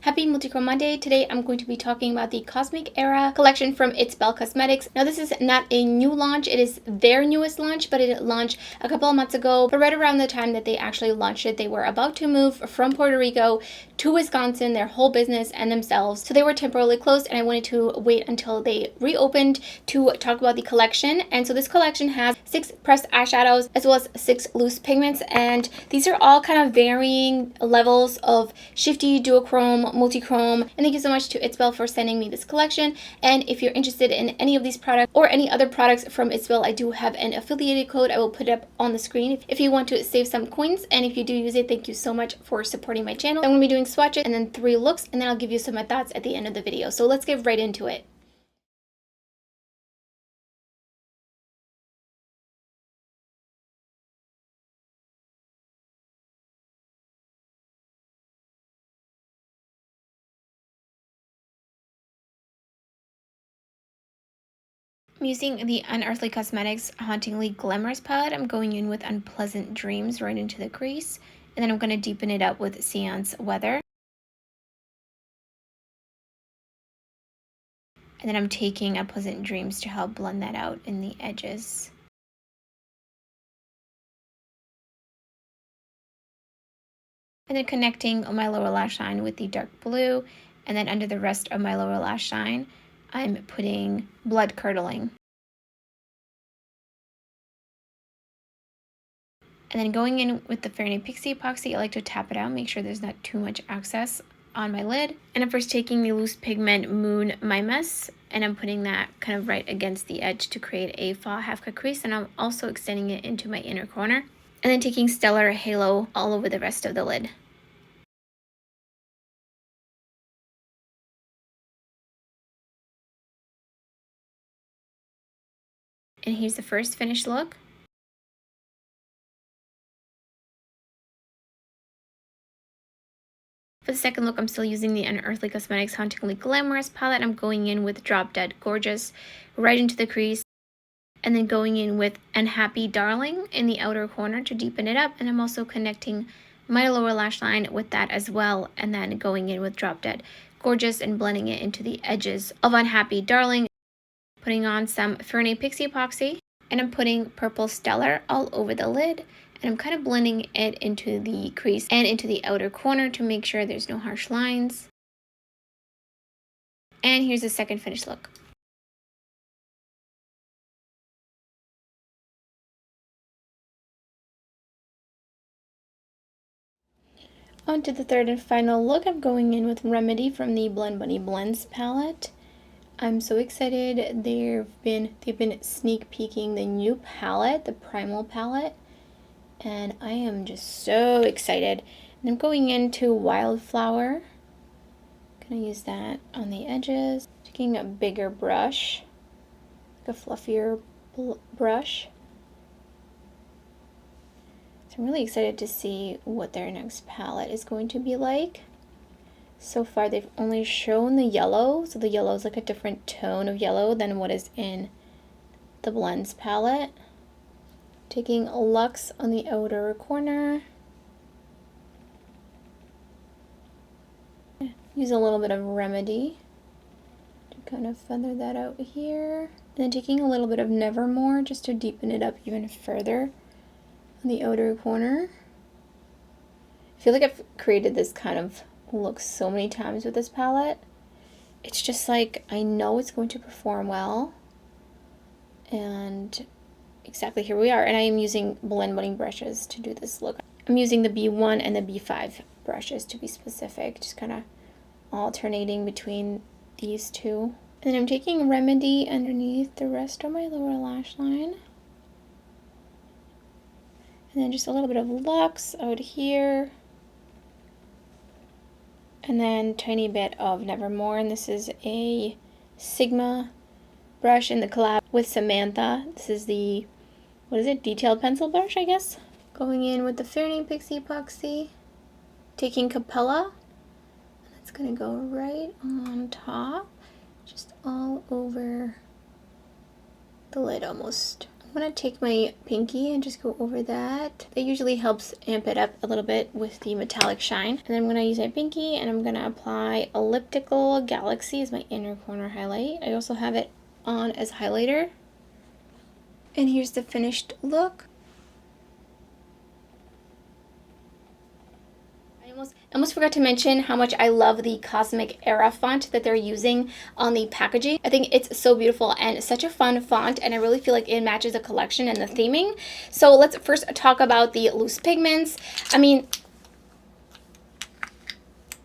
Happy Multichrome Monday. Today I'm going to be talking about the Cosmic Era Collection from ItsBel Cosmetics. Now this is not a new launch, it is their newest launch, but it launched a couple of months ago. But right around the time that they actually launched it, they were about to move from Puerto Rico to Wisconsin, their whole business and themselves. So they were temporarily closed and I wanted to wait until they reopened to talk about the collection. And so this collection has 6 pressed eyeshadows as well as 6 loose pigments, and these are all kind of varying levels of shifty, duochrome, multichrome. And thank you so much to ItsBel for sending me this collection. And if you're interested in any of these products or any other products from ItsBel, I do have an affiliated code. I will put it up on the screen if you want to save some coins. And if you do use it, thank you so much for supporting my channel. I'm going to be doing swatches and then 3 looks, and then I'll give you some of my thoughts at the end of the video. So let's get right into it. I'm using the Unearthly Cosmetics Hauntingly Glamorous palette. I'm going in with Unpleasant Dreams right into the crease. And then I'm going to deepen it up with Seance Weather. And then I'm taking Unpleasant Dreams to help blend that out in the edges. And then connecting on my lower lash line with the dark blue. And then under the rest of my lower lash line, I'm putting Blood Curdling. And then going in with the Fair & Pixie epoxy, I like to tap it out, make sure there's not too much excess on my lid. And I'm first taking the loose pigment Moon My Mess, and I'm putting that kind of right against the edge to create a faux half cut crease, and I'm also extending it into my inner corner. And then taking Stellar Halo all over the rest of the lid. And here's the first finished look. For the second look, I'm still using the Unearthly Cosmetics Hauntingly Glamorous palette. I'm going in with Drop Dead Gorgeous right into the crease. And then going in with Unhappy Darling in the outer corner to deepen it up. And I'm also connecting my lower lash line with that as well. And then going in with Drop Dead Gorgeous and blending it into the edges of Unhappy Darling. Putting on some Fair & Pixie epoxy. And I'm putting Purple Stellar all over the lid. And I'm kind of blending it into the crease and into the outer corner to make sure there's no harsh lines. And here's the second finished look. On to the third and final look. I'm going in with Remedy from the Blend Bunny Blends palette. I'm so excited. They've been sneak peeking the new palette, the Primal palette. And I am just so excited. And I'm going into Wildflower. Gonna use that on the edges. Taking a bigger brush, like a fluffier brush. So I'm really excited to see what their next palette is going to be like. So far they've only shown the yellow, so the yellow is like a different tone of yellow than what is in the Blends palette. Taking Luxe on the outer corner. Use a little bit of Remedy to kind of feather that out here. And then taking a little bit of Nevermore just to deepen it up even further on the outer corner. I feel like I've created this kind of look so many times with this palette. It's just like, I know it's going to perform well. And exactly, here we are, and I am using Blend Bunny brushes to do this look. I'm using the B1 and the B5 brushes to be specific, just kind of alternating between these two. And then I'm taking Remedy underneath the rest of my lower lash line. And then just a little bit of Luxe out here. And then tiny bit of Nevermore, and this is a Sigma brush in the collab with Samantha. This is the, what is it, detailed pencil brush, I guess. Going in with the Fair & Pixie epoxy, taking Capella, and it's gonna go right on top, just all over the lid, almost I'm going to take my pinky and just go over that. That usually helps amp it up a little bit with the metallic shine. And then I'm going to use my pinky and I'm going to apply Elliptical Galaxy as my inner corner highlight. I also have it on as highlighter. And here's the finished look. I almost forgot to mention how much I love the Cosmic Era font that they're using on the packaging. I think it's so beautiful and such a fun font, and I really feel like it matches the collection and the theming. So let's first talk about the loose pigments. I mean,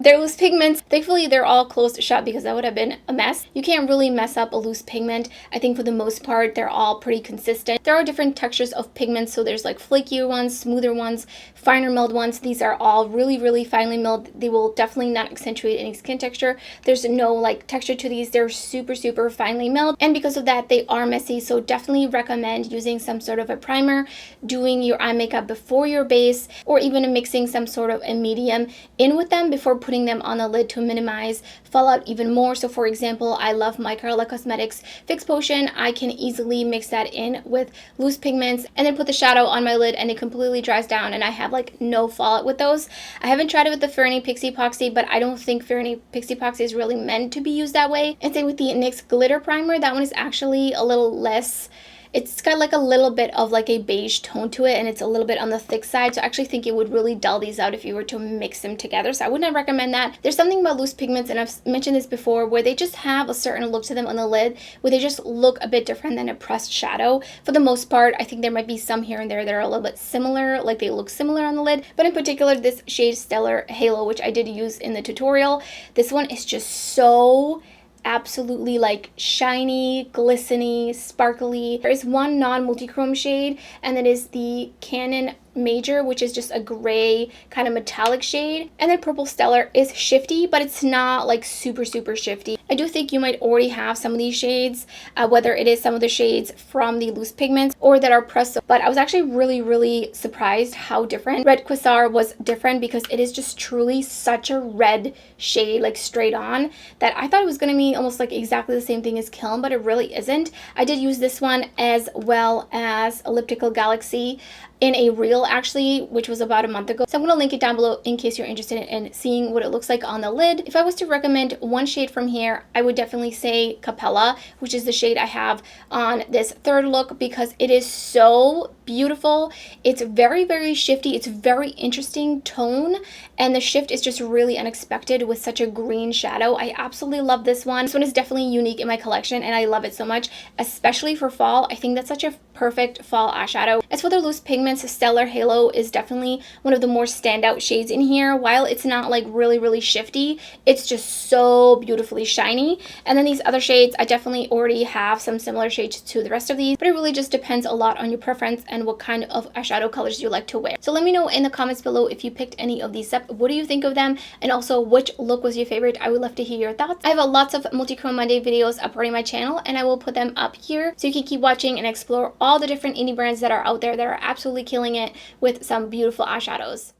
they're loose pigments. Thankfully, they're all closed shut because that would have been a mess. You can't really mess up a loose pigment. I think for the most part, they're all pretty consistent. There are different textures of pigments. So there's like flakier ones, smoother ones, finer milled ones. These are all really, really finely milled. They will definitely not accentuate any skin texture. There's no like texture to these. They're super, super finely milled. And because of that, they are messy. So definitely recommend using some sort of a primer, doing your eye makeup before your base, or even mixing some sort of a medium in with them before putting them on the lid to minimize fallout even more. So for example, I love my Karla Cosmetics Fix Potion. I can easily mix that in with loose pigments and then put the shadow on my lid and it completely dries down and I have like no fallout with those. I haven't tried it with the Fernie Pixie Epoxy, but I don't think Fernie Pixie Epoxy is really meant to be used that way. And same with the NYX Glitter Primer. That one is actually a little less, it's got like a little bit of like a beige tone to it and it's a little bit on the thick side. So I actually think it would really dull these out if you were to mix them together. So I would not recommend that. There's something about loose pigments, and I've mentioned this before, where they just have a certain look to them on the lid, where they just look a bit different than a pressed shadow. For the most part, I think there might be some here and there that are a little bit similar, like they look similar on the lid. But in particular, this shade Stellar Halo, which I did use in the tutorial, this one is just so absolutely like shiny, glistening, sparkly. There is one non-multichrome shade, and that is the Canon Major, which is just a gray kind of metallic shade. And then Purple Stellar is shifty, but it's not like super, super shifty. I do think you might already have some of these shades, whether it is some of the shades from the loose pigments or that are pressed. But I was actually really, really surprised how different Red Quasar was different, because it is just truly such a red shade, like straight on, that I thought it was going to be almost like exactly the same thing as Kiln, but it really isn't. I did use this one as well as Elliptical Galaxy in a reel actually, which was about a month ago. So I'm going to link it down below in case you're interested in seeing what it looks like on the lid. If I was to recommend one shade from here, I would definitely say Capella, which is the shade I have on this third look, because it is so beautiful. It's very, very shifty. It's a very interesting tone, and the shift is just really unexpected with such a green shadow. I absolutely love this one. This one is definitely unique in my collection and I love it so much, especially for fall. I think that's such a perfect fall eyeshadow. As for the loose pigments, Stellar Halo is definitely one of the more standout shades in here. While it's not like really, really shifty, it's just so beautifully shiny. And then these other shades, I definitely already have some similar shades to the rest of these, but it really just depends a lot on your preference and what kind of eyeshadow colors you like to wear. So let me know in the comments below if you picked any of these up. What do you think of them? And also, which look was your favorite? I would love to hear your thoughts. I have lots of Multichrome Monday videos uploading my channel, and I will put them up here so you can keep watching and explore all the different indie brands that are out there that are absolutely killing it with some beautiful eyeshadows.